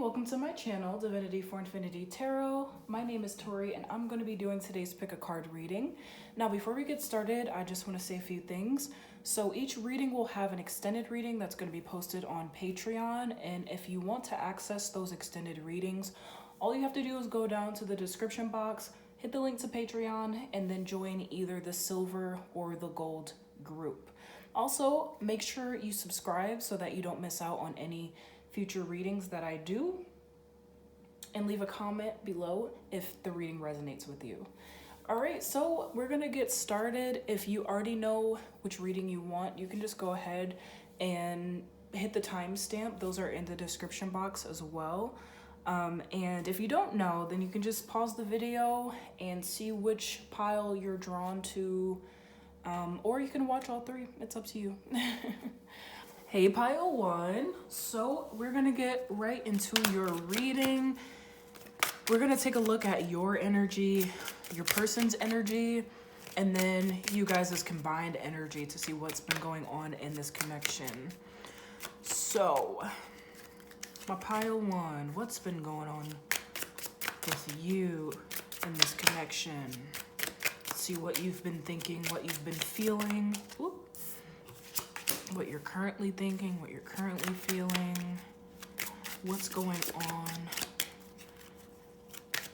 welcome to my channel, Divinity for Infinity Tarot. My name is Tori and I'm going to be doing today's pick a card reading. Now before we get started, I just want to say a few things. So each reading will have an extended reading that's going to be posted on Patreon, and if you want to access those extended readings, all you have to do is go down to the description box, hit the link to Patreon, and then join either the silver or the gold group. Also, make sure you subscribe so that you don't miss out on any future readings that I do, and leave a comment below if the reading resonates with you. All right, so we're gonna get started. If you already know which reading you want, you can just go ahead and hit the timestamp. Those are in the description box as well. And if you don't know, then you can just pause the video and see which pile you're drawn to, or you can watch all three. It's up to you. Hey, pile one. So we're gonna get right into your reading. We're gonna take a look at your energy, your person's energy, and then you guys' combined energy to see what's been going on in this connection. So, my pile one, what's been going on with you in this connection? See what you've been thinking, what you've been feeling. Whoop. What you're currently thinking, what you're currently feeling, what's going on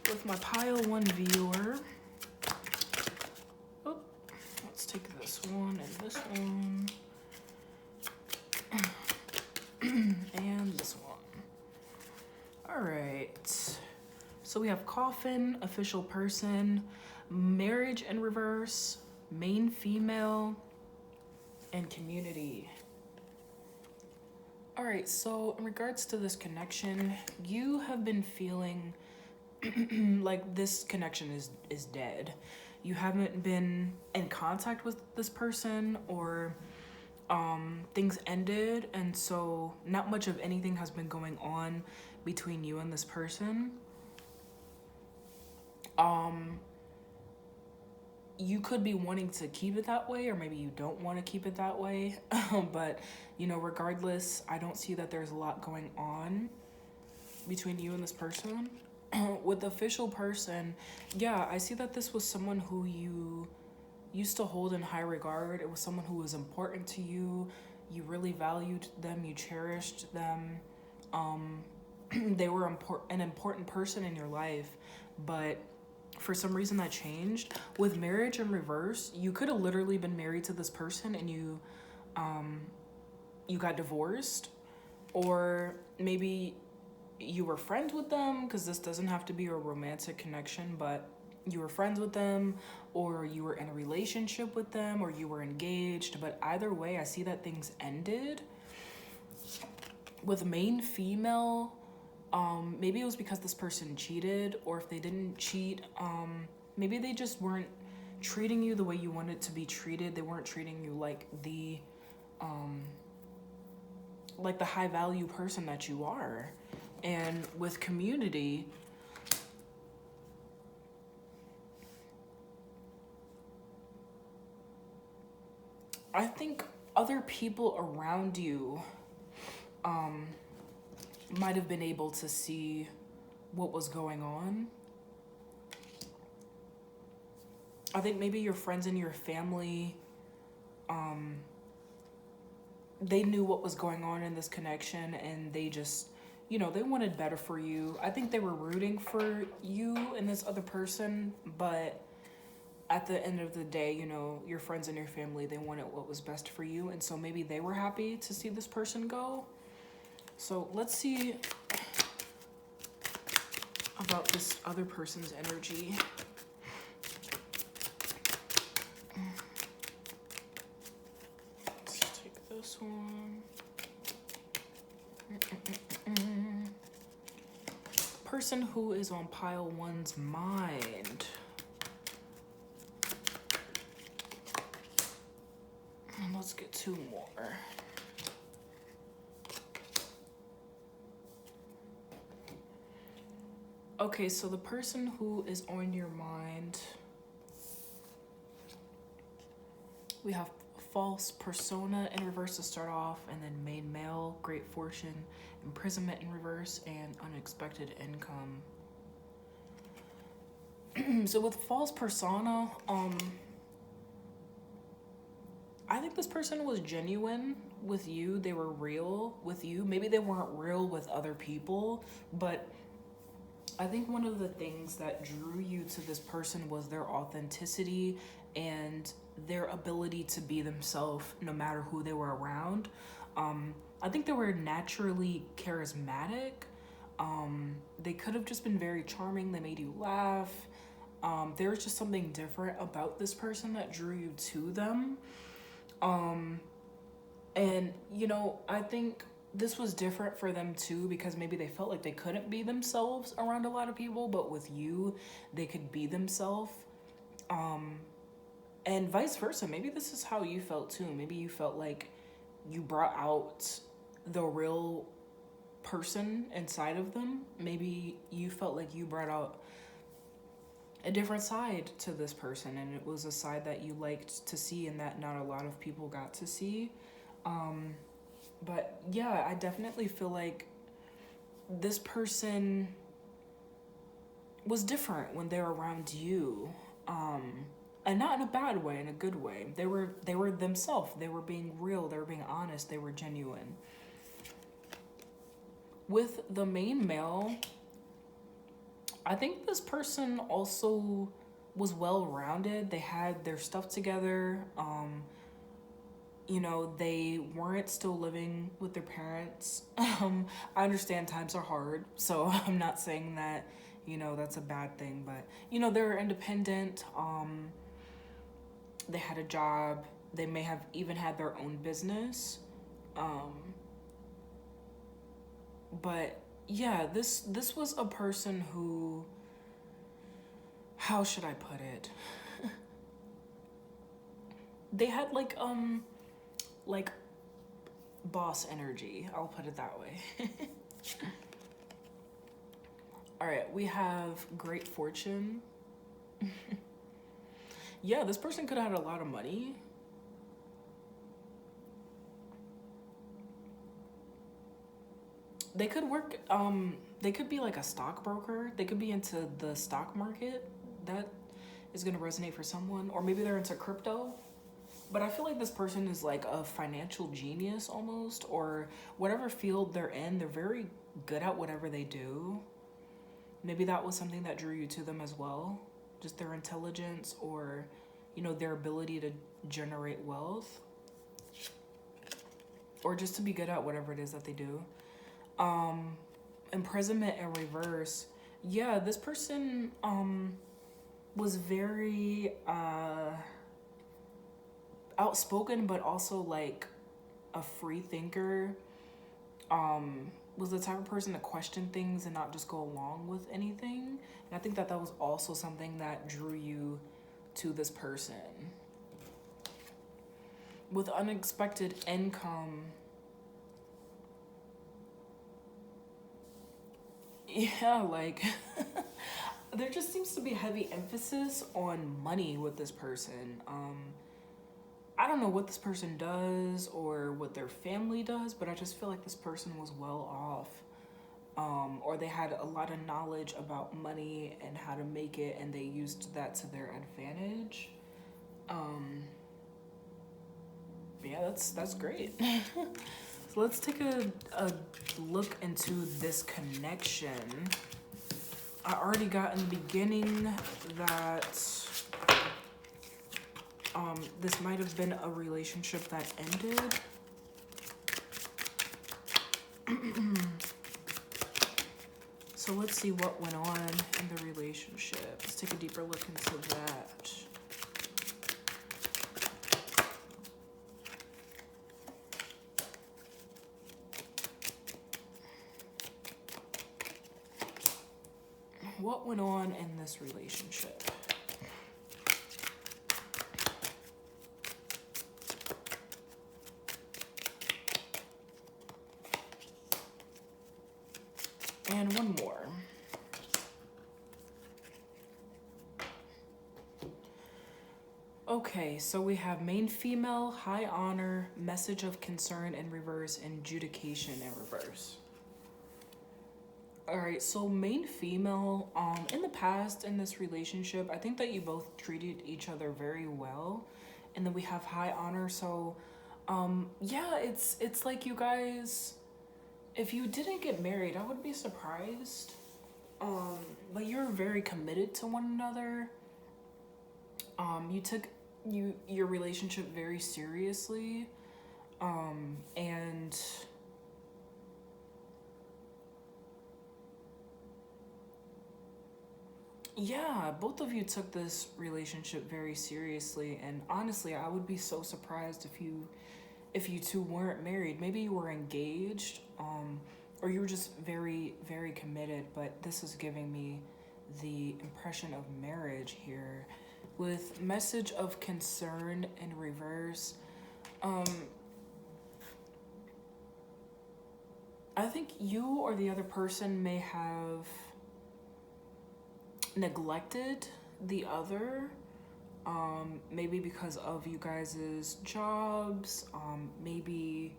with my pile one viewer. Oh, let's take this one and this one and this one. All right, so we have coffin, official person, marriage in reverse, main female, and community. All right, so in regards to this connection, you have been feeling like this connection is dead. You haven't been in contact with this person, or things ended, and so not much of anything has been going on between you and this person. You could be wanting to keep it that way, or maybe you don't want to keep it that way. But, you know, regardless, I don't see that there's a lot going on between you and this person. With the official person, yeah, I see that this was someone who you used to hold in high regard. It was someone who was important to you. You really valued them. You cherished them. They were an important person in your life, but for some reason that changed. With marriage in reverse, you could have literally been married to this person and you got divorced, or maybe you were friends with them, because this doesn't have to be a romantic connection, but you were friends with them, or you were in a relationship with them, or you were engaged. But either way, I see that things ended. With main female, maybe it was because this person cheated, or if they didn't cheat, maybe they just weren't treating you the way you wanted to be treated. They weren't treating you like the high value person that you are. And with community, I think other people around you might have been able to see what was going on. I think maybe your friends and your family, they knew what was going on in this connection, and they just, you know, they wanted better for you. I think they were rooting for you and this other person, but at the end of the day, you know, your friends and your family, they wanted what was best for you, and so maybe they were happy to see this person go. So let's see about this other person's energy. Let's take this one. Person who is on pile one's mind. And let's get two more. Okay, so the person who is on your mind, we have false persona in reverse to start off, and then main male, great fortune, imprisonment in reverse, and unexpected income. So with false persona, I think this person was genuine with you. They were real with you. Maybe they weren't real with other people, but I think one of the things that drew you to this person was their authenticity and their ability to be themselves no matter who they were around. I think they were naturally charismatic. They could have just been very charming. They made you laugh. There was just something different about this person that drew you to them. And, you know, I think this was different for them too, because maybe they felt like they couldn't be themselves around a lot of people, but with you, they could be themselves. And vice versa. Maybe this is how you felt too. Maybe you felt like you brought out the real person inside of them. Maybe you felt like you brought out a different side to this person, and it was a side that you liked to see and that not a lot of people got to see. But yeah, I definitely feel like this person was different when they were around you. And not in a bad way, in a good way. They were themselves. They were being real. They were being honest. They were genuine. With the main male, I think this person also was well-rounded. They had their stuff together. You know, they weren't still living with their parents. I understand times are hard, so I'm not saying that, you know, that's a bad thing, but, you know, they're independent. They had a job. They may have even had their own business. But yeah, this was a person who, how should I put it? They had like boss energy. I'll put it that way. All right, we have great fortune. Yeah, this person could have had a lot of money. They could work, they could be like a stockbroker. They could be into the stock market. That is going to resonate for someone. Or maybe they're into crypto. But I feel like this person is like a financial genius almost, or whatever field they're in, they're very good at whatever they do. Maybe that was something that drew you to them as well. Just their intelligence, or, you know, their ability to generate wealth, or just to be good at whatever it is that they do. Imprisonment in reverse. Yeah, this person was very outspoken, but also like a free thinker. Was the type of person to question things and not just go along with anything. And I think that was also something that drew you to this person. With unexpected income, yeah, like there just seems to be heavy emphasis on money with this person. I don't know what this person does or what their family does, but I just feel like this person was well off. Or they had a lot of knowledge about money and how to make it, and they used that to their advantage. Yeah, that's great. So let's take a look into this connection. I already got in the beginning that this might have been a relationship that ended. So let's see what went on in the relationship. Let's take a deeper look into that. What went on in this relationship? And one more. Okay, so we have main female, high honor, message of concern in reverse, and adjudication in reverse. All right, so main female, in the past in this relationship, I think that you both treated each other very well. And then we have high honor, so yeah, it's like you guys, if you didn't get married, I would be surprised. But you're very committed to one another. You took your relationship very seriously. And yeah, both of you took this relationship very seriously, and honestly, I would be so surprised if you two weren't married. Maybe you were engaged, or you were just very, very committed, but this is giving me the impression of marriage here. With message of concern in reverse, I think you or the other person may have neglected the other, maybe because of you guys' jobs, maybe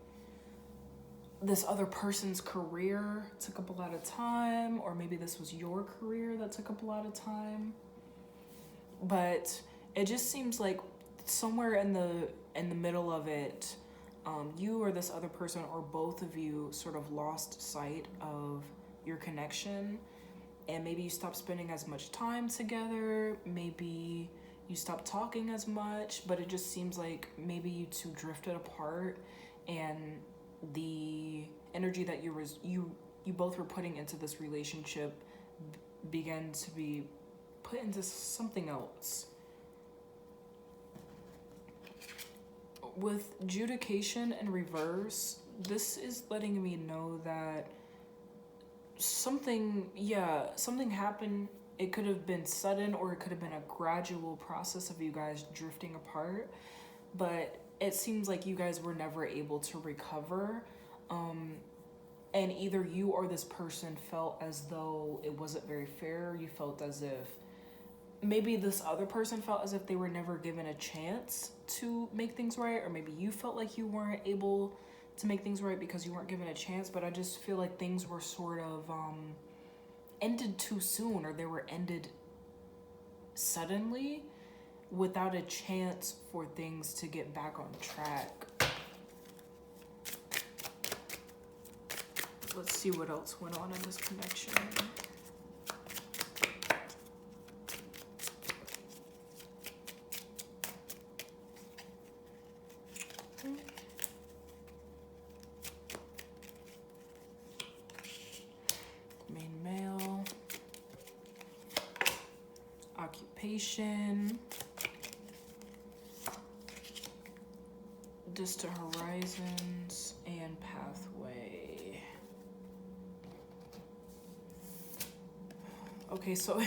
this other person's career took up a lot of time, or maybe this was your career that took up a lot of time. But it just seems like somewhere in the middle of it, you or this other person or both of you sort of lost sight of your connection, and maybe you stopped spending as much time together, maybe you stopped talking as much, but it just seems like maybe you two drifted apart, and the energy that you both were putting into this relationship began to be put into something else. With adjudication in reverse, this is letting me know that something happened. It could have been sudden, or it could have been a gradual process of you guys drifting apart, but it seems like you guys were never able to recover, and either you or this person felt as though it wasn't very fair. You felt as if maybe this other person felt as if they were never given a chance to make things right, or maybe you felt like you weren't able to make things right because you weren't given a chance. But I just feel like things were sort of ended too soon, or they were ended suddenly without a chance for things to get back on track. Let's see what else went on in this connection. Main male, occupation, distant horizons, and pathway. Okay, so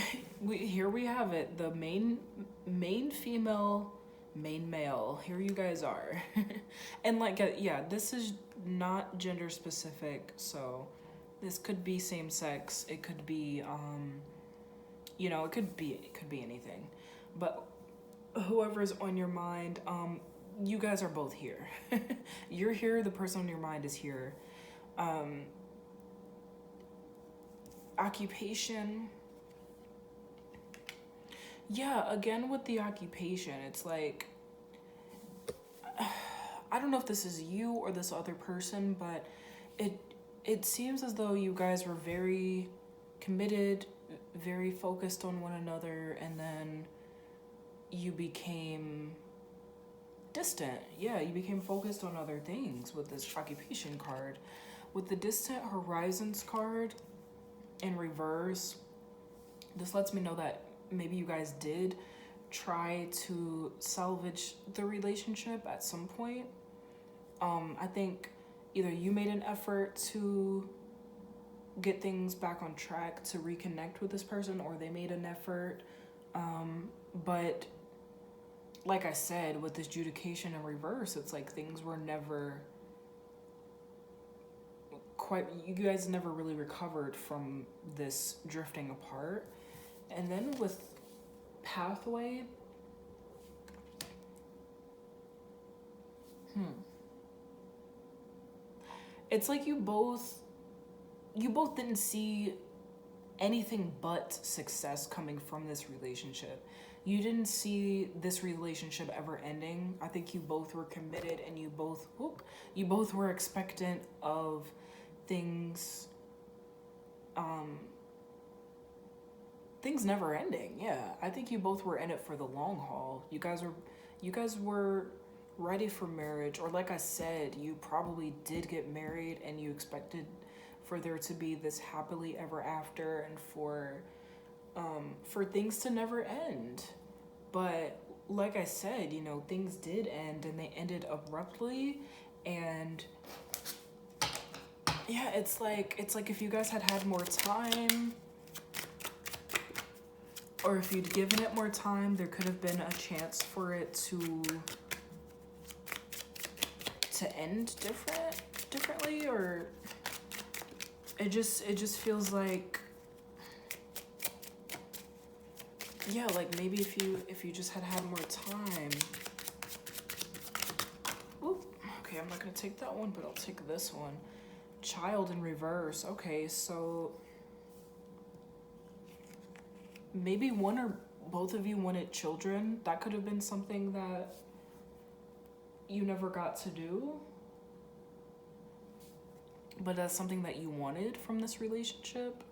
here we have it. The main female, main male. Here you guys are. And yeah, this is not gender specific, so this could be same sex. It could be it could be anything. But whoever's on your mind, you guys are both here. You're here, the person on your mind is here. Occupation. Yeah, again with the occupation, it's like, I don't know if this is you or this other person, but it seems as though you guys were very committed, very focused on one another, and then you became distant. Yeah, you became focused on other things with this occupation card. With the distant horizons card in reverse, this lets me know that maybe you guys did try to salvage the relationship at some point. I think either you made an effort to get things back on track, to reconnect with this person, or they made an effort. But like I said, with this adjudication in reverse, it's like things were never quite, you guys never really recovered from this drifting apart. And then with pathway, Hmm. It's like you both didn't see anything but success coming from this relationship. You didn't see this relationship ever ending. I think you both were committed, and you both were expectant of things things never ending. Yeah, I think you both were in it for the long haul. You guys were ready for marriage, or like I said, you probably did get married and you expected for there to be this happily ever after, and for things to never end. But like I said, you know, things did end, and they ended abruptly. And yeah, it's like if you guys had more time, or if you'd given it more time, there could have been a chance for it to end differently, or it just feels like, yeah, like maybe if you just had more time. Oop, okay, I'm not gonna take that one, but I'll take this one. Child in reverse. Okay, so maybe one or both of you wanted children. That could have been something that you never got to do, but that's something that you wanted from this relationship.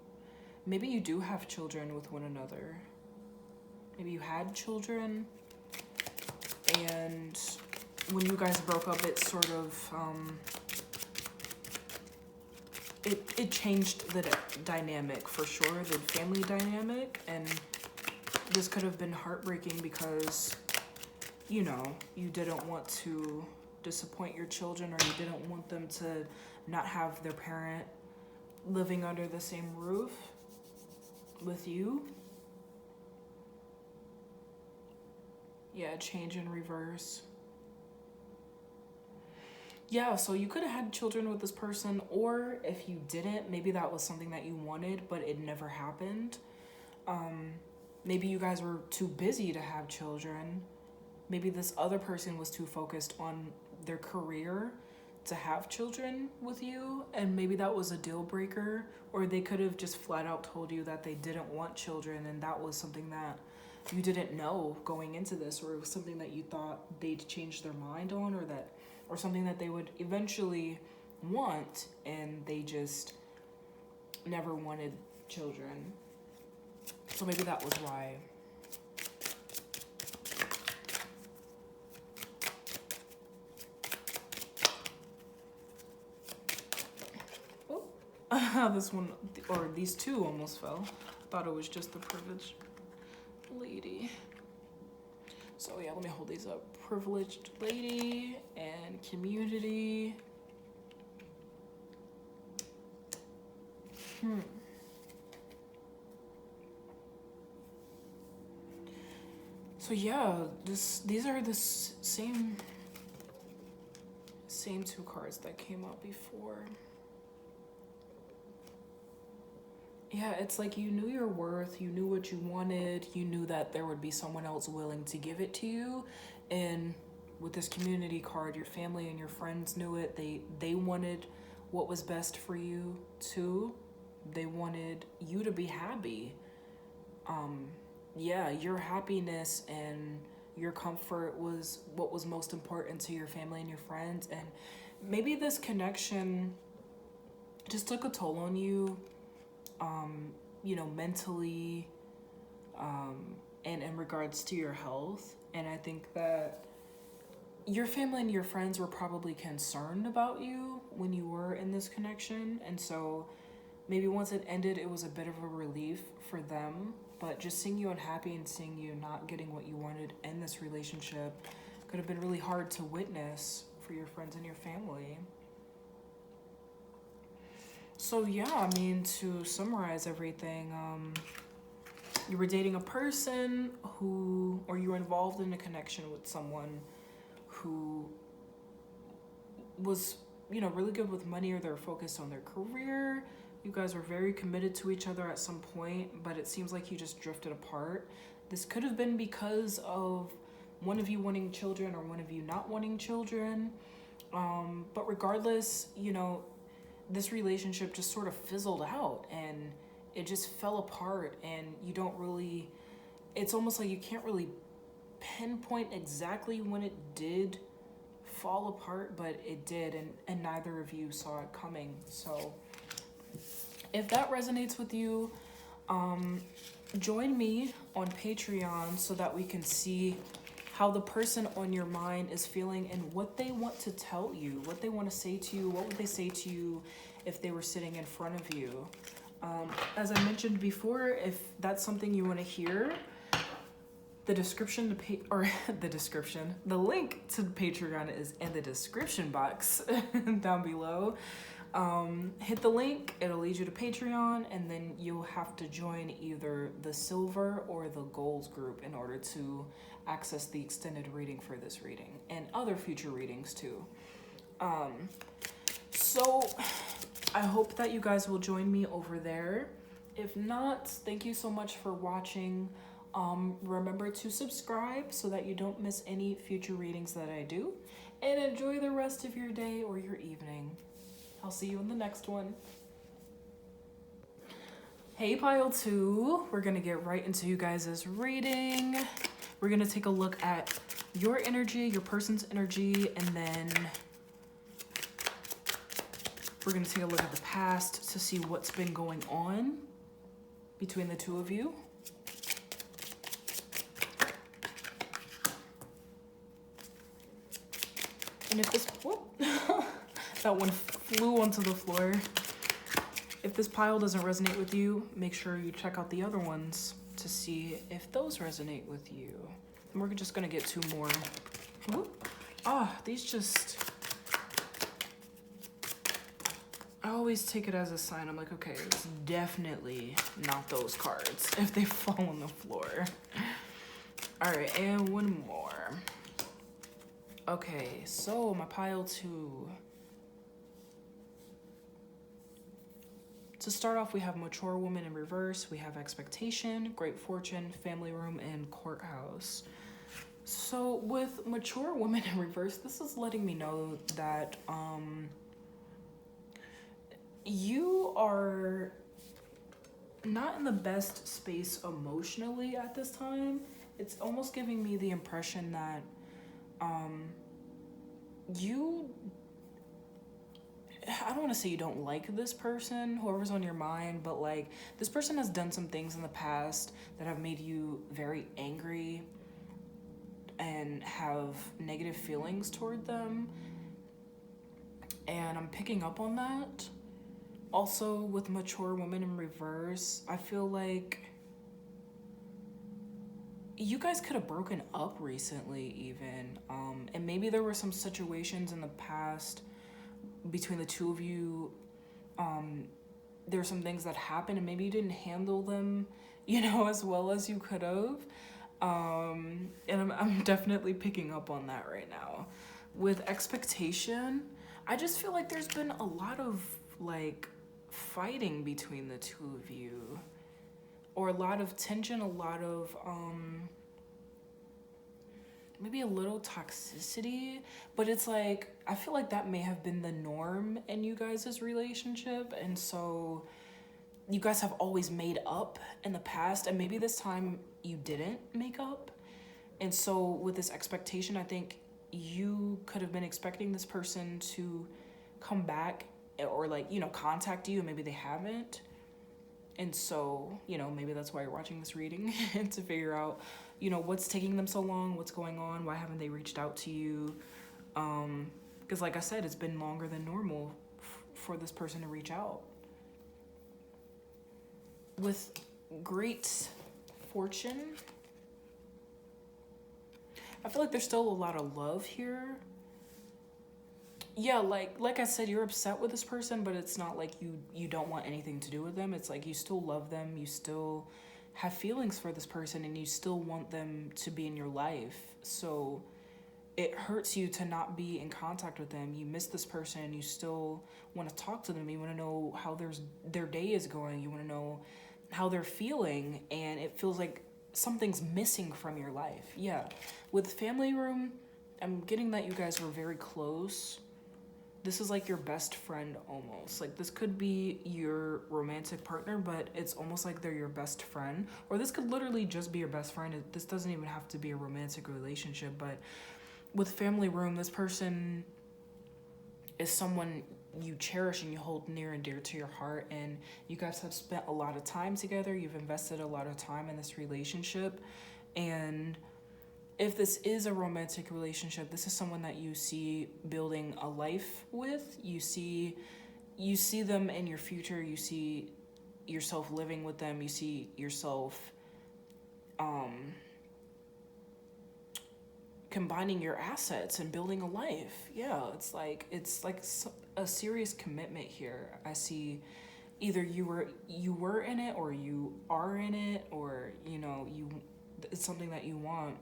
Maybe you do have children with one another. Maybe you had children, and when you guys broke up, it sort of it changed the dynamic for sure, the family dynamic. And this could have been heartbreaking because, you know, you didn't want to disappoint your children, or you didn't want them to not have their parent living under the same roof with you. Yeah, change in reverse. Yeah, so you could have had children with this person, or if you didn't, maybe that was something that you wanted, but it never happened. Maybe you guys were too busy to have children. Maybe this other person was too focused on their career to have children with you, and maybe that was a deal breaker. Or they could have just flat out told you that they didn't want children, and that was something that you didn't know going into this, or it was something that you thought they'd change their mind on, or something that they would eventually want, and they just never wanted children. So maybe that was why. Oh, this one, or these two almost fell. Thought it was just the privileged lady. So yeah, let me hold these up. Privileged lady and community. So yeah, these are the same two cards that came up before. Yeah, it's like you knew your worth, you knew what you wanted, you knew that there would be someone else willing to give it to you. And with this community card, your family and your friends knew it. They wanted what was best for you too. They wanted you to be happy. Yeah, your happiness and your comfort was what was most important to your family and your friends. And maybe this connection just took a toll on you, you know, mentally, and in regards to your health. And I think that your family and your friends were probably concerned about you when you were in this connection. And so maybe once it ended, it was a bit of a relief for them. But just seeing you unhappy and seeing you not getting what you wanted in this relationship could have been really hard to witness for your friends and your family. So yeah, I mean, to summarize everything, you were dating a person or you were involved in a connection with someone who was, you know, really good with money, or they're focused on their career. You guys were very committed to each other at some point, but it seems like you just drifted apart. This could have been because of one of you wanting children or one of you not wanting children. But regardless, you know, this relationship just sort of fizzled out and it just fell apart, and you don't really, it's almost like you can't really pinpoint exactly when it did fall apart, but it did, and neither of you saw it coming. So if that resonates with you, join me on Patreon so that we can see how the person on your mind is feeling and what they want to tell you, what they want to say to you. What would they say to you if they were sitting in front of you? As I mentioned before, if that's something you want to hear, the link to the Patreon is in the description box down below. Hit the link, it'll lead you to Patreon, and then you'll have to join either the silver or the gold group in order to access the extended reading for this reading and other future readings too. So I hope that you guys will join me over there. If not, thank you so much for watching. Remember to subscribe so that you don't miss any future readings that I do, and enjoy the rest of your day or your evening. I'll see you in the next one. Hey pile 2, we're gonna get right into you guys' reading. We're gonna take a look at your energy, your person's energy, and then we're gonna take a look at the past to see what's been going on between the two of you. And if this, whoop, that one flew onto the floor. If this pile doesn't resonate with you, make sure you check out the other ones to see if those resonate with you. And we're just gonna get 2 more. Whoop. These just, I always take it as a sign. I'm like, okay, it's definitely not those cards if they fall on the floor. All right, and 1 more. Okay, so my pile 2. To start off, we have mature woman in reverse. We have expectation, great fortune, family room, and courthouse. So with mature woman in reverse, this is letting me know that you are not in the best space emotionally at this time. It's almost giving me the impression that I don't want to say you don't like this person, whoever's on your mind, but like this person has done some things in the past that have made you very angry and have negative feelings toward them. And I'm picking up on that. Also with mature woman in reverse, I feel like you guys could have broken up recently even. And maybe there were some situations in the past between the two of you. There were some things that happened and maybe you didn't handle them, you know, as well as you could have. And I'm definitely picking up on that right now. With expectation, I just feel like there's been a lot of like fighting between the two of you, or a lot of tension, a lot of maybe a little toxicity, but it's like I feel like that may have been the norm in you guys' relationship, and so you guys have always made up in the past, and maybe this time you didn't make up. And so with this expectation, I think you could have been expecting this person to come back or like, you know, contact you, and maybe they haven't. And so, you know, maybe that's why you're watching this reading to figure out, you know, what's taking them so long, what's going on, why haven't they reached out to you? Because like I said, it's been longer than normal for this person to reach out. With great fortune, I feel like there's still a lot of love here. Yeah, like I said, you're upset with this person, but it's not like you don't want anything to do with them. It's like you still love them, you still have feelings for this person, and you still want them to be in your life. So it hurts you to not be in contact with them. You miss this person, you still want to talk to them, you want to know how their day is going, you want to know how they're feeling, and it feels like something's missing from your life. Yeah. With family room, I'm getting that you guys were very close. This is like your best friend almost. Like this could be your romantic partner, but it's almost like they're your best friend. Or this could literally just be your best friend. This doesn't even have to be a romantic relationship, but with family room, this person is someone you cherish and you hold near and dear to your heart, and you guys have spent a lot of time together. You've invested a lot of time in this relationship, and if this is a romantic relationship, this is someone that you see building a life with. You see them in your future. You see yourself living with them. You see yourself combining your assets and building a life. Yeah, it's like a serious commitment here. I see either you were in it, or you are in it, or it's something that you want.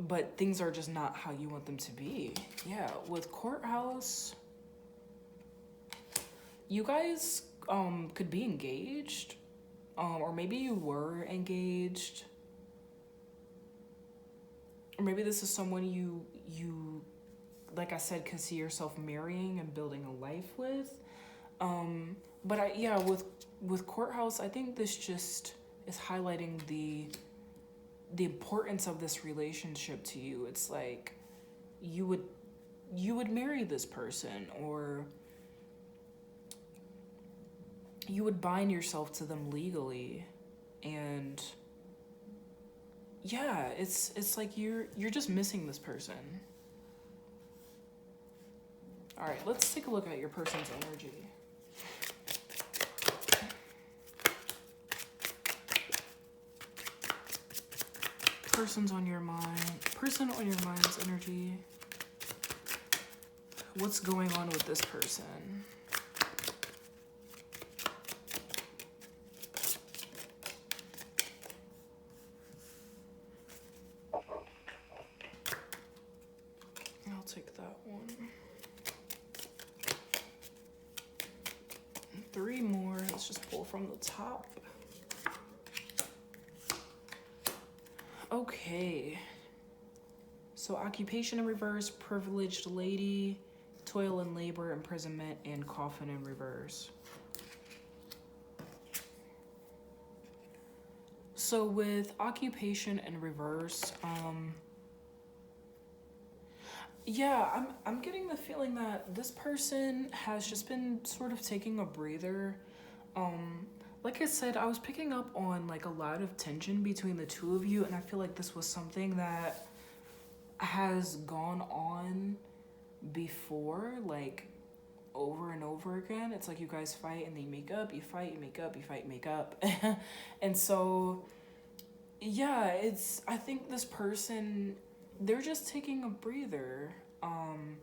But things are just not how you want them to be. Yeah, with courthouse, you guys could be engaged, or maybe you were engaged, or maybe this is someone you like I said, could see yourself marrying and building a life with. But with courthouse, I think this just is highlighting the importance of this relationship to you. It's like you would marry this person, or you would bind yourself to them legally. And yeah, it's like you're just missing this person. All right, let's take a look at your person's energy. Person on your mind's energy. What's going on with this person? I'll take that one. 3 more. Let's just pull from the top. Okay, so occupation in reverse, privileged lady, toil and labor, imprisonment, and coffin in reverse. So with occupation in reverse, I'm getting the feeling that this person has just been sort of taking a breather. Like I said, I was picking up on like a lot of tension between the two of you, and I feel like this was something that has gone on before, like over and over again. It's like you guys fight and then you make up, you fight, you make up, you fight, make up. And so, yeah, I think this person, they're just taking a breather. And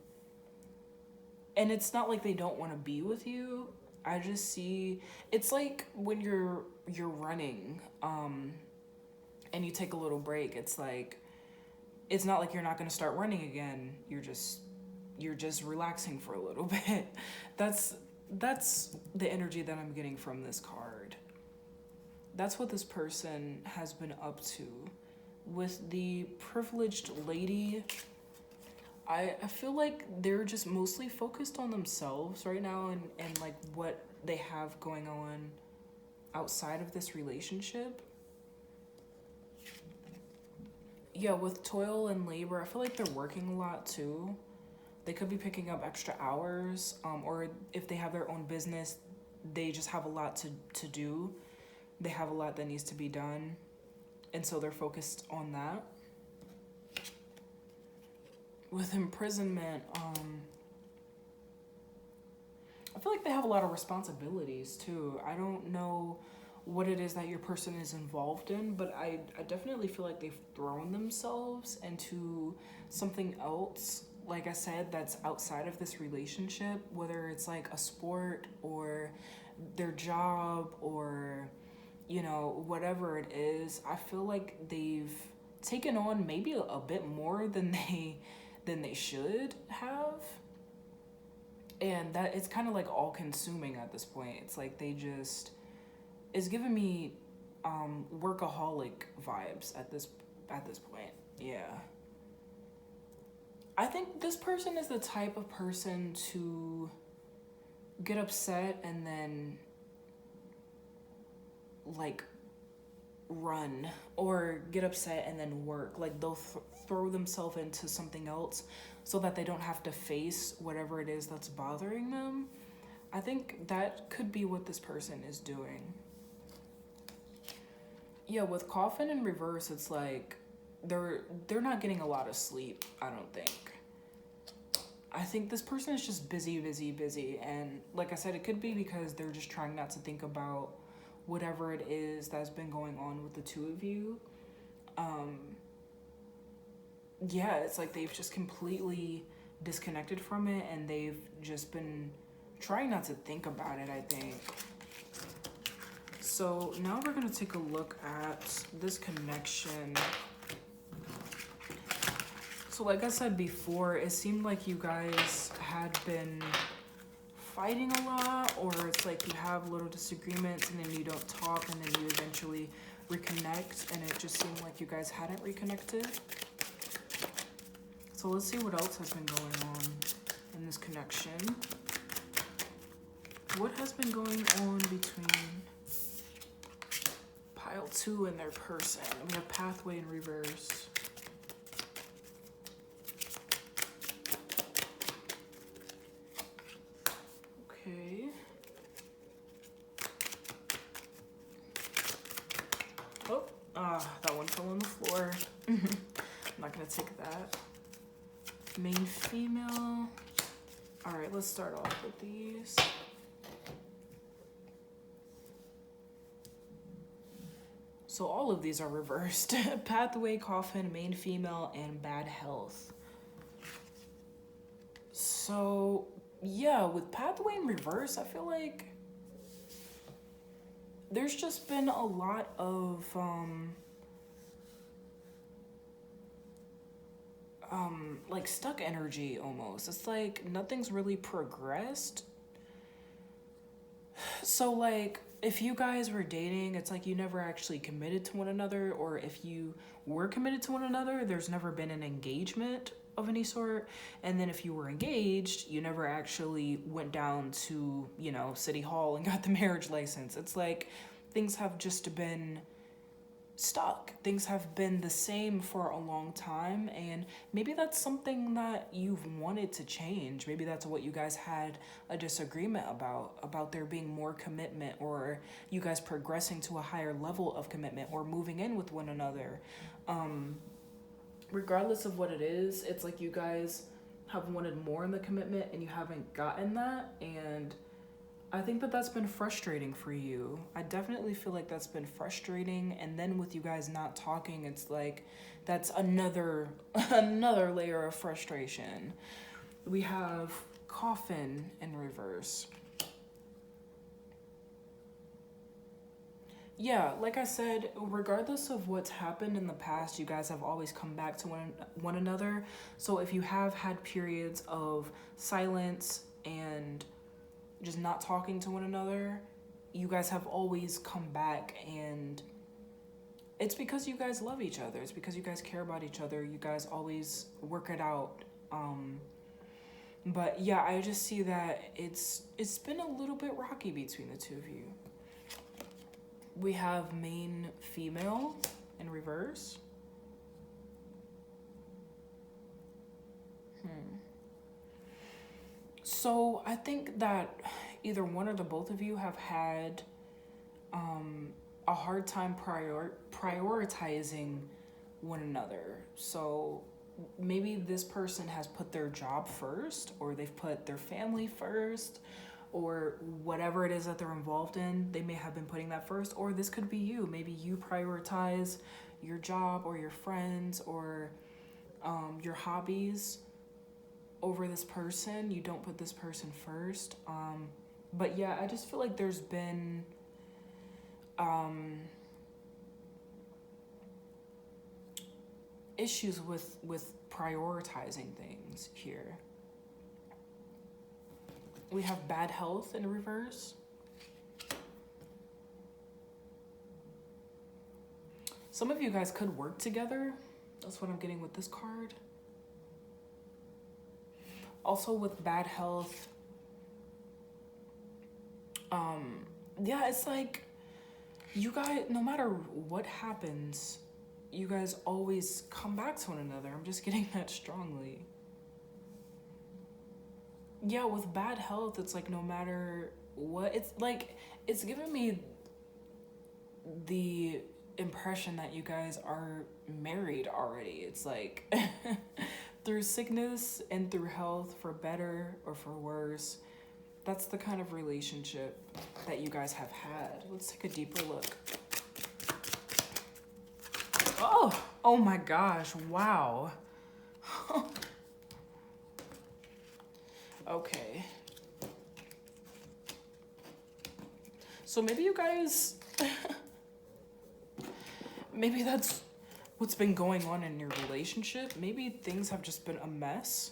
it's not like they don't want to be with you. I just see, it's like when you're running, and you take a little break. It's like, it's not like you're not going to start running again. You're just relaxing for a little bit. That's the energy that I'm getting from this card. That's what this person has been up to. With the privileged lady, I feel like they're just mostly focused on themselves right now, and like what they have going on outside of this relationship. Yeah, with toil and labor, I feel like they're working a lot too. They could be picking up extra hours, or if they have their own business, they just have a lot to do. They have a lot that needs to be done, and so they're focused on that. With imprisonment, I feel like they have a lot of responsibilities too. I don't know what it is that your person is involved in, but I definitely feel like they've thrown themselves into something else, like I said, that's outside of this relationship, whether it's like a sport or their job or, whatever it is. I feel like they've taken on maybe a bit more than they should have. And that it's kind of like all consuming at this point. It's like they just, is giving me workaholic vibes at this point. Yeah. I think this person is the type of person to get upset and then like run, or get upset and then work. Like they'll throw themselves into something else so that they don't have to face whatever it is that's bothering them. I think that could be what this person is doing. Yeah, with coffin in reverse, it's like they're not getting a lot of sleep, I don't think. I think this person is just busy. And like I said, it could be because they're just trying not to think about whatever it is that's been going on with the two of you. Yeah, it's like they've just completely disconnected from it, and they've just been trying not to think about it, I think. So now we're going to take a look at this connection. So like I said before, it seemed like you guys had been fighting a lot, or it's like you have little disagreements and then you don't talk and then you eventually reconnect, and it just seemed like you guys hadn't reconnected. So let's see what else has been going on in this connection. What has been going on between pile 2 and their person? We have pathway in reverse. Okay. Oh, that one fell on the floor. I'm not gonna take that. Main female. All right, let's start off with these. So all of these are reversed. Pathway, coffin, main female, and bad health. So yeah, with pathway in reverse, I feel like there's just been a lot of like stuck energy almost. It's like nothing's really progressed. So like if you guys were dating, it's like you never actually committed to one another, or if you were committed to one another, there's never been an engagement of any sort. And then if you were engaged, you never actually went down to, you know, City Hall and got the marriage license. It's like things have just been stuck. Things have been the same for a long time, and maybe that's something that you've wanted to change. Maybe that's what you guys had a disagreement about there being more commitment, or you guys progressing to a higher level of commitment, or moving in with one another. Regardless of what it is, it's like you guys have wanted more in the commitment and you haven't gotten that, and I think that that's been frustrating for you. I definitely feel like that's been frustrating, and then with you guys not talking, it's like that's another layer of frustration. We have coffin in reverse. Yeah, like I said, regardless of what's happened in the past, you guys have always come back to one another. So if you have had periods of silence and just not talking to one another, you guys have always come back, and it's because you guys love each other. It's because you guys care about each other. You guys always work it out. But yeah, I just see that it's been a little bit rocky between the two of you. We have main female in reverse. So I think that either one or the both of you have had a hard time prioritizing one another. So maybe this person has put their job first, or they've put their family first, or whatever it is that they're involved in, they may have been putting that first. Or this could be you. Maybe you prioritize your job or your friends or your hobbies over this person. You don't put this person first. But yeah, I just feel like there's been issues with prioritizing things here. We have bad health in reverse. Some of you guys could work together. That's what I'm getting with this card. Also with bad health. Yeah, it's like you guys, no matter what happens, you guys always come back to one another. I'm just getting that strongly. Yeah, with bad health, it's like no matter what, it's like, it's giving me the impression that you guys are married already. It's like through sickness and through health, for better or for worse, that's the kind of relationship that you guys have had. Let's take a deeper look. Oh my gosh, wow. Okay. So maybe you guys, maybe that's what's been going on in your relationship. Maybe things have just been a mess.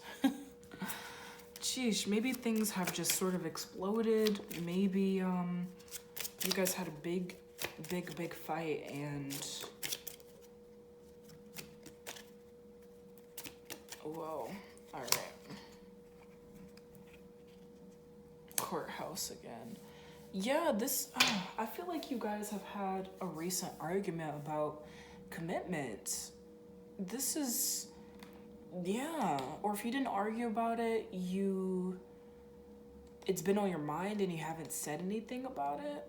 Sheesh, maybe things have just sort of exploded. Maybe you guys had a big fight and whoa, all right. Courthouse again. Yeah, this I feel like you guys have had a recent argument about commitment. This is, yeah, or if you didn't argue about it, it's been on your mind and you haven't said anything about it.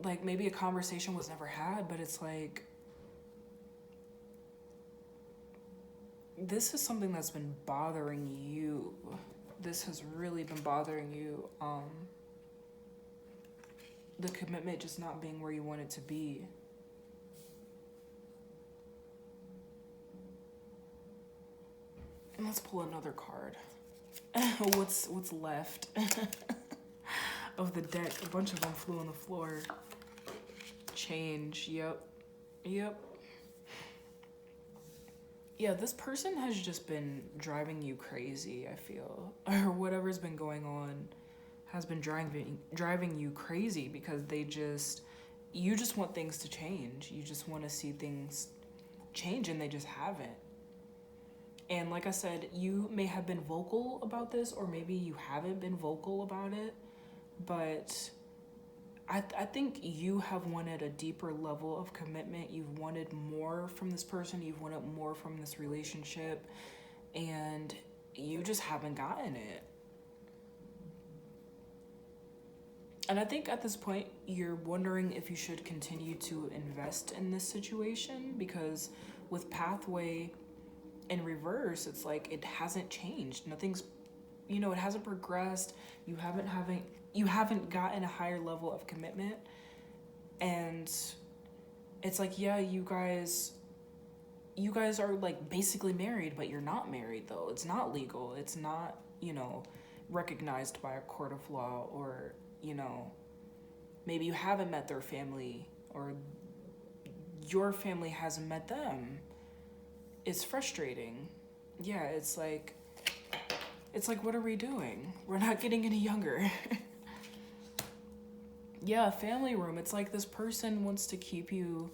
Like maybe a conversation was never had, but it's like, this is something that's been bothering you. This has really been bothering you. The commitment just not being where you want it to be. And let's pull another card. What's left of the deck? A bunch of them flew on the floor. Change. Yep. Yeah, this person has just been driving you crazy, I feel. Or whatever's been going on has been driving you crazy because you just want things to change. You just want to see things change and they just haven't. And like I said, you may have been vocal about this or maybe you haven't been vocal about it, but I think you have wanted a deeper level of commitment. You've wanted more from this person. You've wanted more from this relationship and you just haven't gotten it. And I think at this point, you're wondering if you should continue to invest in this situation because with Pathway in reverse, it's like it hasn't changed. Nothing's, it hasn't progressed. You haven't gotten a higher level of commitment. And it's like, yeah, you guys are like basically married, but you're not married though. It's not legal. It's not, recognized by a court of law or, maybe you haven't met their family or your family hasn't met them. It's frustrating. Yeah, it's like, what are we doing? We're not getting any younger. Yeah, family room. It's like this person wants to keep you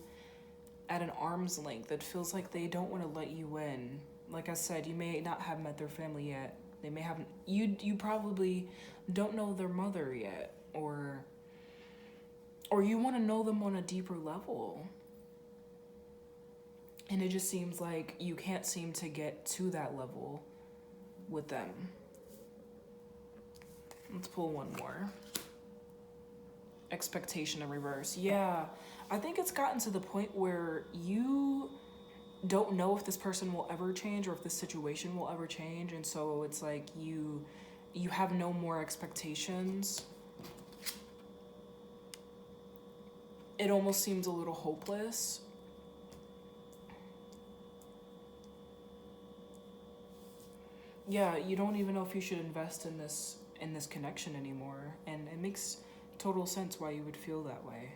at an arm's length. It feels like they don't want to let you in. Like I said, you may not have met their family yet. They may haven't. You probably don't know their mother yet, or you want to know them on a deeper level. And it just seems like you can't seem to get to that level with them. Let's pull one more. Expectation in reverse. Yeah, I think it's gotten to the point where you don't know if this person will ever change or if this situation will ever change. And so it's like you have no more expectations. It almost seems a little hopeless. Yeah, you don't even know if you should invest in this connection anymore, and it makes total sense why you would feel that way.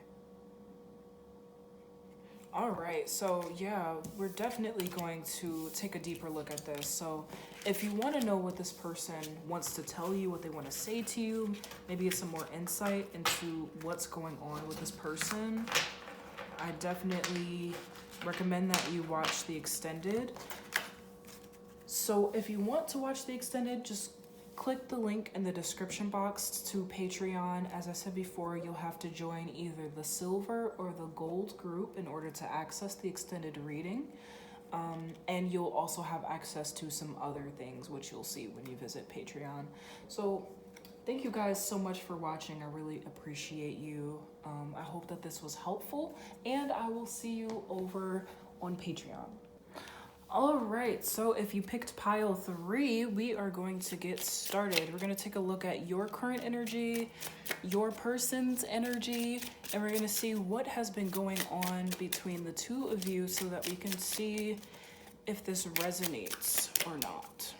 All right, so yeah, we're definitely going to take a deeper look at this. So if you want to know what this person wants to tell you, what they want to say to you, maybe get some more insight into what's going on with this person, I definitely recommend that you watch the extended. So if you want to watch the extended, just click the link in the description box to Patreon. As I said before, you'll have to join either the silver or the gold group in order to access the extended reading. And you'll also have access to some other things, which you'll see when you visit Patreon. So thank you guys so much for watching. I really appreciate you. I hope that this was helpful, and I will see you over on Patreon. All right, so if you picked pile 3, we are going to get started. We're going to take a look at your current energy, your person's energy, and we're going to see what has been going on between the two of you so that we can see if this resonates or not.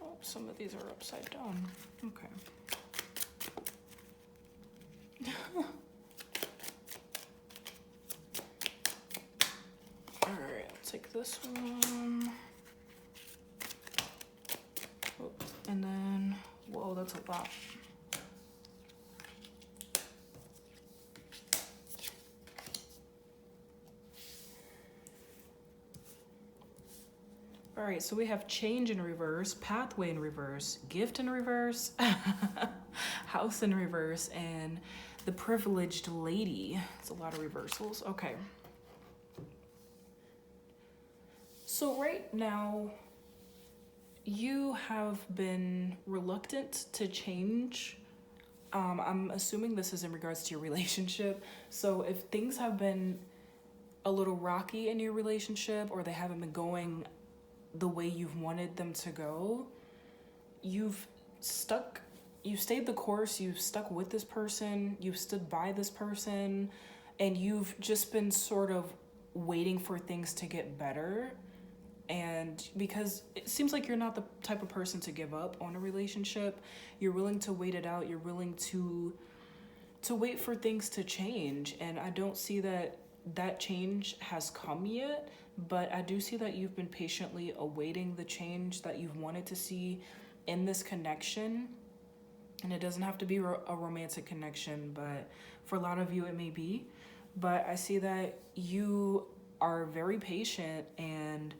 Oh, some of these are upside down. Okay. Take this one. Oh, and then, whoa, that's a lot. All right, so we have change in reverse, pathway in reverse, gift in reverse, house in reverse, and the privileged lady. It's a lot of reversals. Okay. So right now, you have been reluctant to change. I'm assuming this is in regards to your relationship. So if things have been a little rocky in your relationship, or they haven't been going the way you've wanted them to go, you've stayed the course, you've stuck with this person, you've stood by this person, and you've just been sort of waiting for things to get better. And because it seems like you're not the type of person to give up on a relationship, you're willing to wait it out, you're willing to wait for things to change. And I don't see that change has come yet, but I do see that you've been patiently awaiting the change that you've wanted to see in this connection. And it doesn't have to be a romantic connection, but for a lot of you it may be. But I see that you are very patient, and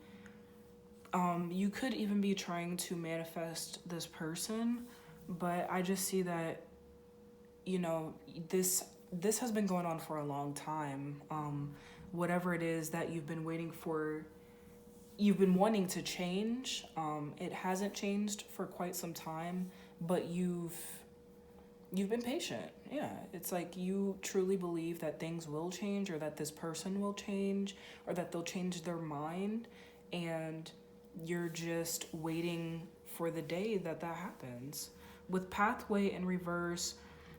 you could even be trying to manifest this person, but I just see that, you know, this has been going on for a long time. Whatever it is that you've been waiting for, you've been wanting to change. It hasn't changed for quite some time, but you've been patient. Yeah, it's like you truly believe that things will change, or that this person will change, or that they'll change their mind, and you're just waiting for the day that happens. With pathway in reverse,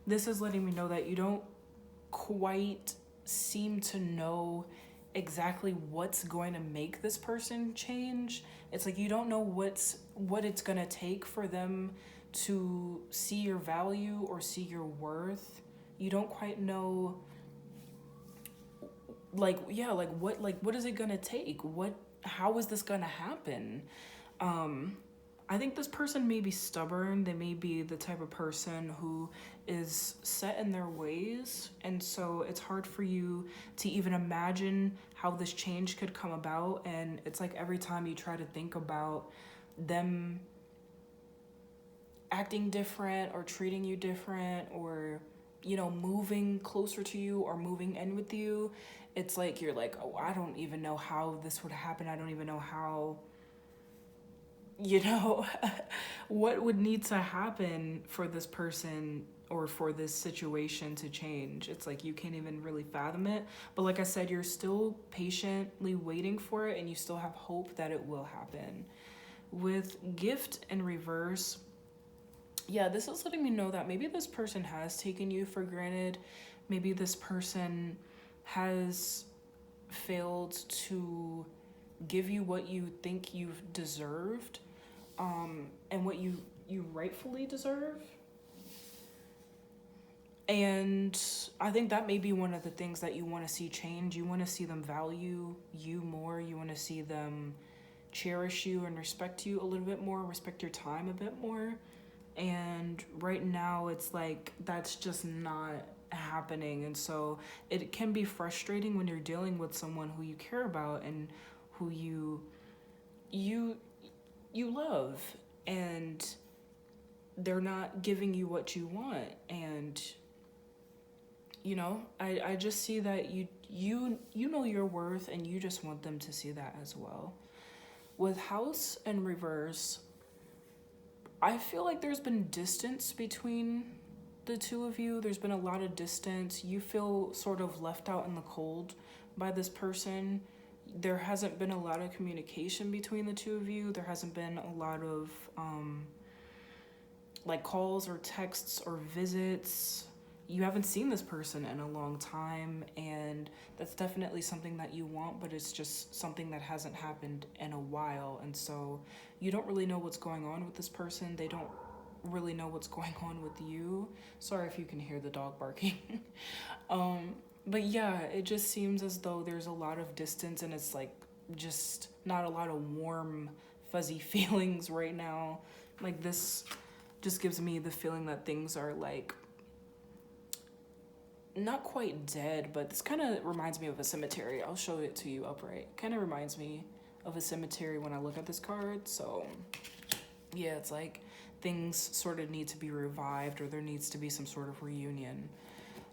this is letting me know that you don't quite seem to know exactly what's going to make this person change. It's like you don't know what it's going to take for them to see your value or see your worth. You don't quite know, what is it going to take? How is this gonna happen? I think this person may be stubborn. They may be the type of person who is set in their ways, and so it's hard for you to even imagine how this change could come about. And it's like every time you try to think about them acting different or treating you different, or, you know, moving closer to you or moving in with you, it's like you're like, oh, I don't even know how this would happen. I don't even know how, you know, what would need to happen for this person or for this situation to change. It's like you can't even really fathom it. But like I said, you're still patiently waiting for it, and you still have hope that it will happen. With gift in reverse, yeah, this is letting me know that maybe this person has taken you for granted. Maybe this person has failed to give you what you think you've deserved, and what you rightfully deserve. And I think that may be one of the things that you want to see change. You want to see them value you more. You want to see them cherish you and respect you a little bit more, respect your time a bit more. and right now it's like that's just not happening. And so it can be frustrating when you're dealing with someone who you care about and who you love, and they're not giving you what you want. And I just see that you know your worth, and you just want them to see that as well. With House and Reverse, I feel like there's been distance between the two of you. There's been a lot of distance. You feel sort of left out in the cold by this person. There hasn't been a lot of communication between the two of you. There hasn't been a lot of like calls or texts or visits. You haven't seen this person in a long time, and that's definitely something that you want, but it's just something that hasn't happened in a while. And so you don't really know what's going on with this person. They don't really know what's going on with you. Sorry if you can hear the dog barking. But yeah, it just seems as though there's a lot of distance, and it's like just not a lot of warm, fuzzy feelings right now. Like, this just gives me the feeling that things are like not quite dead, but this kind of reminds me of a cemetery. I'll show it to you upright. Kind of reminds me of a cemetery when I look at this card. So yeah, it's like things sort of need to be revived, or there needs to be some sort of reunion.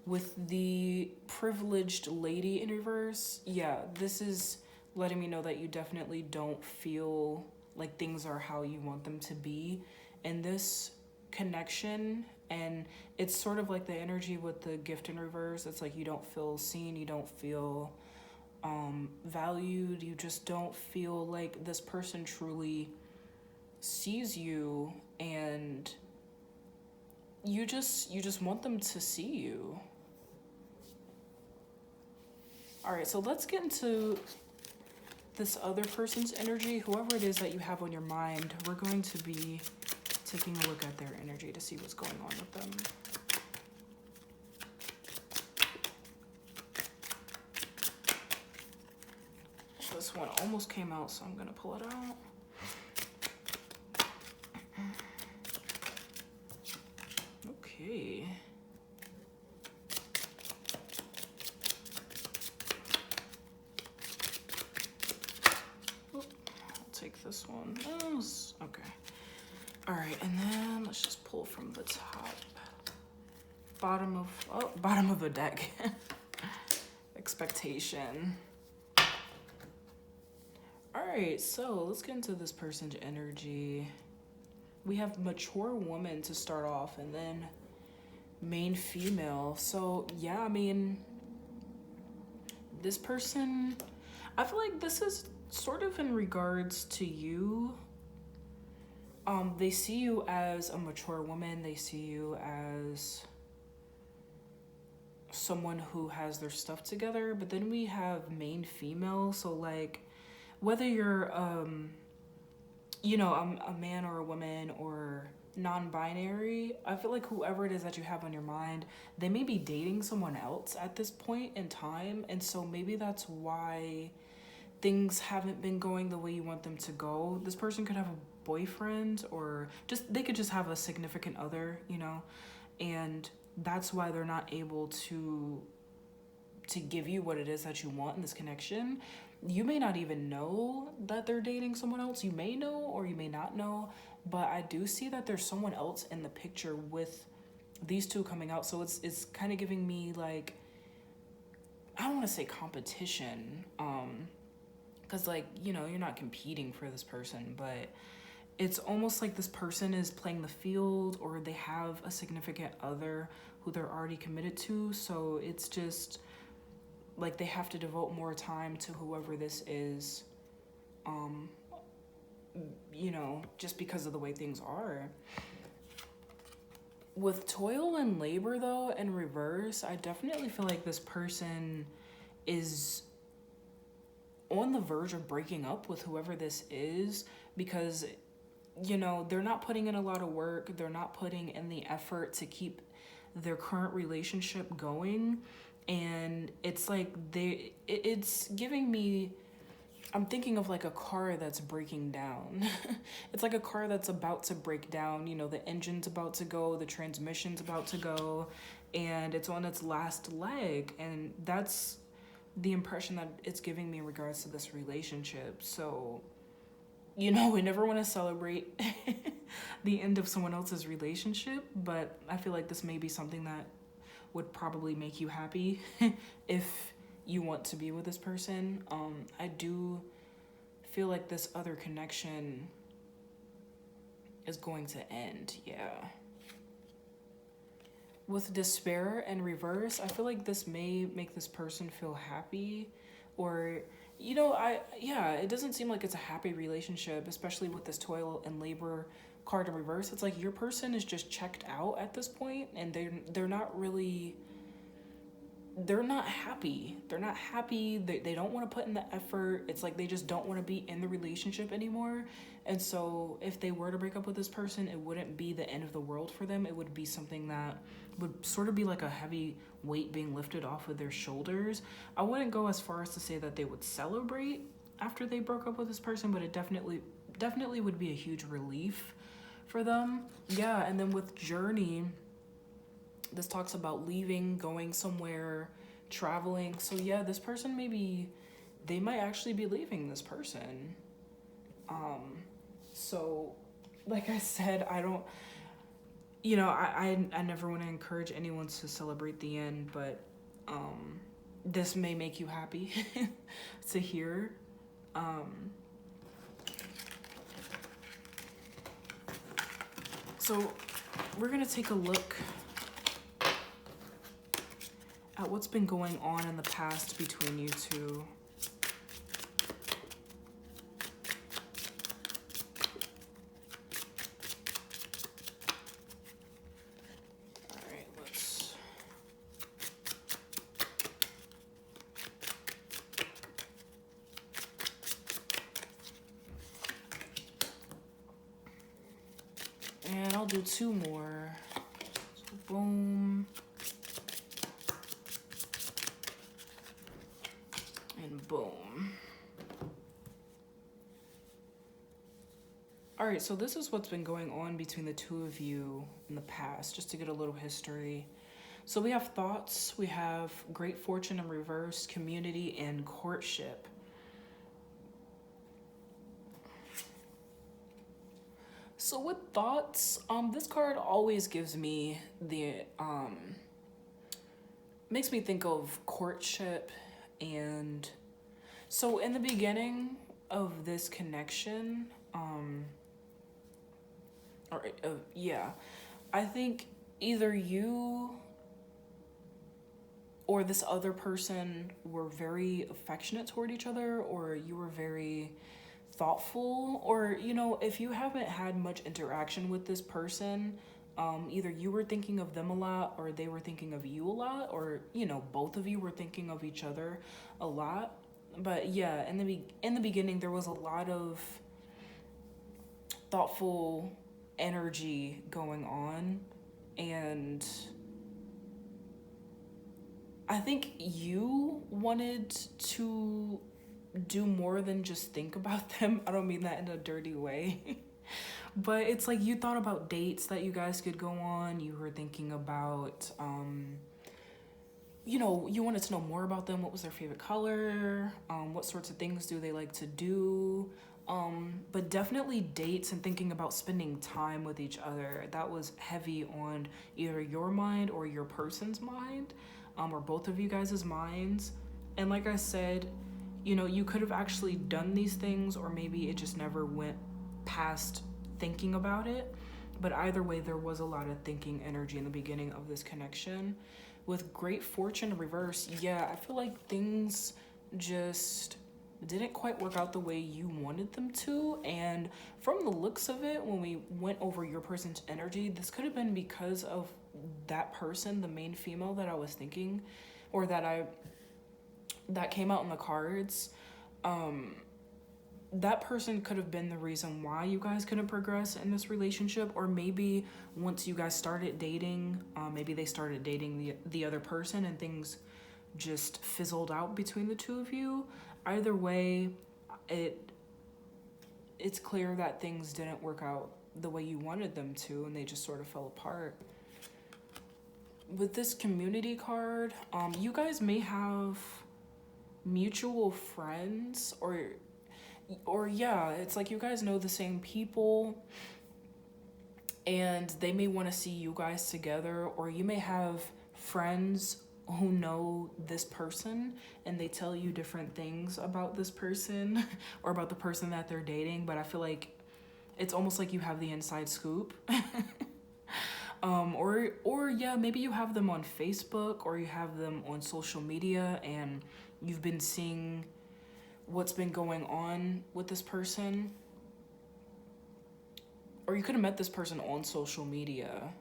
With the Privileged Lady in reverse, yeah, this is letting me know that you definitely don't feel like things are how you want them to be in this connection. And it's sort of like the energy with the Gift in reverse. It's like you don't feel seen, you don't feel valued, you just don't feel like this person truly sees you, and you just want them to see you. All right, so let's get into this other person's energy, whoever it is that you have on your mind. We're going to be taking a look at their energy to see what's going on with them. This one almost came out, so I'm going to pull it out. Okay. Take this one. Okay. All right, and then let's just pull from the top. Bottom of the deck. Expectation. All right, so let's get into this person's energy. We have mature woman to start off, and then main female. So yeah, I mean, this person, I feel like this is sort of in regards to you. They see you as a mature woman. They see you as someone who has their stuff together. But then we have main female. So like, whether you're a man or a woman or non-binary, I feel like whoever it is that you have on your mind, they may be dating someone else at this point in time. And so maybe that's why things haven't been going the way you want them to go. This person could have a boyfriend, or they could just have a significant other, and that's why they're not able to give you what it is that you want in this connection. You may not even know that they're dating someone else. You may know, or you may not know, but I do see that there's someone else in the picture with these two coming out. So it's kind of giving me like, I don't want to say competition, because like, you're not competing for this person, but it's almost like this person is playing the field, or they have a significant other who they're already committed to. So it's just like they have to devote more time to whoever this is, just because of the way things are. With Toil and Labor, though, in reverse, I definitely feel like this person is on the verge of breaking up with whoever this is, because they're not putting in a lot of work. They're not putting in the effort to keep their current relationship going. And it's like it's giving me I'm thinking of like a car that's breaking down. It's like a car that's about to break down. You know, the engine's about to go, the transmission's about to go, and it's on its last leg. And that's the impression that it's giving me in regards to this relationship. So, you know, we never want to celebrate the end of someone else's relationship, but I feel like this may be something that would probably make you happy if you want to be with this person. I do feel like this other connection is going to end, yeah. With despair and reverse, I feel like this may make this person feel happy, or, you know, it doesn't seem like it's a happy relationship, especially with this toil and labor card in reverse. It's like your person is just checked out at this point, and they're not really, they're not happy. They're not happy. They don't want to put in the effort. It's like they just don't want to be in the relationship anymore. And so if they were to break up with this person, it wouldn't be the end of the world for them. It would be something that would sort of be like a heavy weight being lifted off of their shoulders. I wouldn't go as far as to say that they would celebrate after they broke up with this person, but it definitely would be a huge relief for them. Yeah, and then with Journey, this talks about leaving, going somewhere, traveling. So yeah, this person they might actually be leaving this person. So like I said, I don't, you know, I never want to encourage anyone to celebrate the end, but this may make you happy to hear. So we're gonna take a look at what's been going on in the past between you two. All right, and I'll do two more. So boom. And boom. All right, so this is what's been going on between the two of you in the past, just to get a little history. So we have thoughts, we have great fortune in reverse, community, and courtship. So with thoughts, this card always gives me makes me think of courtship. And so in the beginning of this connection, I think either you or this other person were very affectionate toward each other, or you were very thoughtful, or, you know, if you haven't had much interaction with this person, either you were thinking of them a lot, or they were thinking of you a lot, or, you know, both of you were thinking of each other a lot. But yeah, in the beginning, there was a lot of thoughtful energy going on, and I think you wanted to do more than just think about them. I don't mean that in a dirty way. But it's like you thought about dates that you guys could go on. You were thinking about, you know, you wanted to know more about them. What was their favorite color? What sorts of things do they like to do? But definitely dates and thinking about spending time with each other. That was heavy on either your mind or your person's mind, or both of you guys' minds. And like I said, you know, you could have actually done these things, or maybe it just never went past thinking about it. But either way, there was a lot of thinking energy in the beginning of this connection. With great fortune in reverse, yeah, I feel like things just didn't quite work out the way you wanted them to. And from the looks of it, when we went over your person's energy, this could have been because of that person, the main female that I was thinking, or that came out in the cards. That person could have been the reason why you guys couldn't progress in this relationship. Or maybe once you guys started dating, maybe they started dating the other person and things just fizzled out between the two of you. Either way, it's clear that things didn't work out the way you wanted them to, and they just sort of fell apart. With this community card, you guys may have mutual friends, or yeah, it's like you guys know the same people, and they may want to see you guys together, or you may have friends who know this person and they tell you different things about this person or about the person that they're dating, but I feel like it's almost like you have the inside scoop. Or yeah, maybe you have them on Facebook or you have them on social media and you've been seeing what's been going on with this person. Or you could have met this person on social media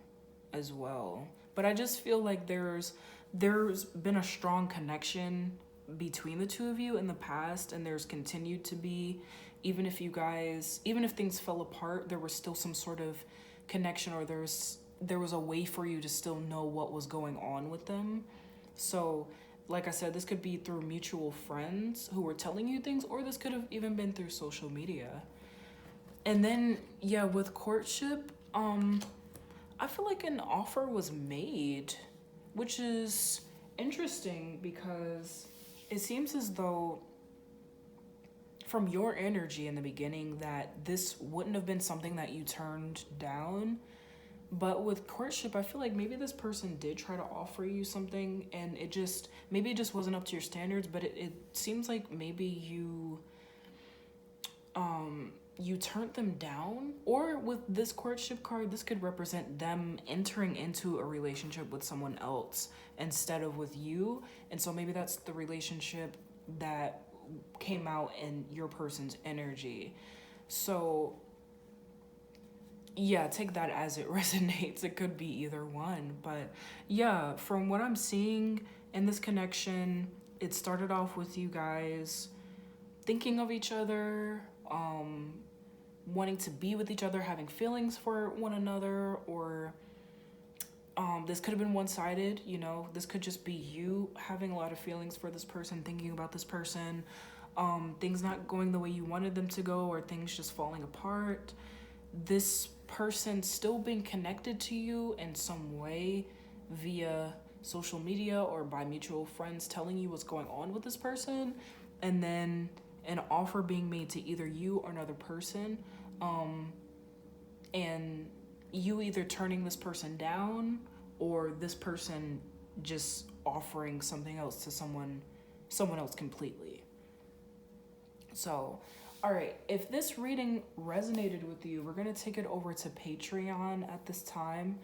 as well. But I just feel like there's been a strong connection between the two of you in the past, and there's continued to be, even if things fell apart, there was still some sort of connection, or there was a way for you to still know what was going on with them. So like I said, this could be through mutual friends who were telling you things, or this could have even been through social media. And then, yeah, with courtship, I feel like an offer was made, which is interesting because it seems as though from your energy in the beginning that this wouldn't have been something that you turned down. But with courtship, I feel like maybe this person did try to offer you something and maybe it just wasn't up to your standards, but it seems like maybe you turned them down. Or with this courtship card, this could represent them entering into a relationship with someone else instead of with you. And so maybe that's the relationship that came out in your person's energy. So yeah, take that as it resonates. It could be either one. But yeah, from what I'm seeing in this connection, it started off with you guys thinking of each other, wanting to be with each other, having feelings for one another, or this could have been one-sided, this could just be you having a lot of feelings for this person, thinking about this person, things not going the way you wanted them to go, or things just falling apart. This person still being connected to you in some way via social media or by mutual friends telling you what's going on with this person, and then an offer being made to either you or another person, and you either turning this person down or this person just offering something else to someone else completely. So, all right, if this reading resonated with you, we're going to take it over to Patreon at this time,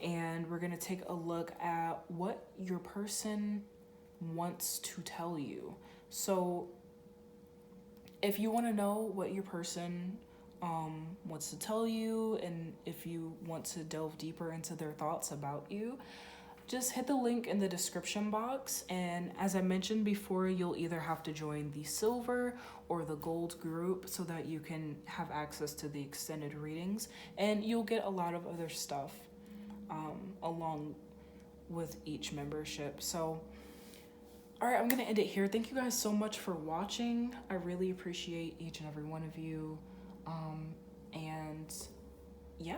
and we're going to take a look at what your person wants to tell you. So if you want to know what your person wants to tell you, and if you want to delve deeper into their thoughts about you, just hit the link in the description box. And as I mentioned before, you'll either have to join the silver or the gold group so that you can have access to the extended readings, and you'll get a lot of other stuff along with each membership. So all right, I'm going to end it here. Thank you guys so much for watching. I really appreciate each and every one of you. And yeah.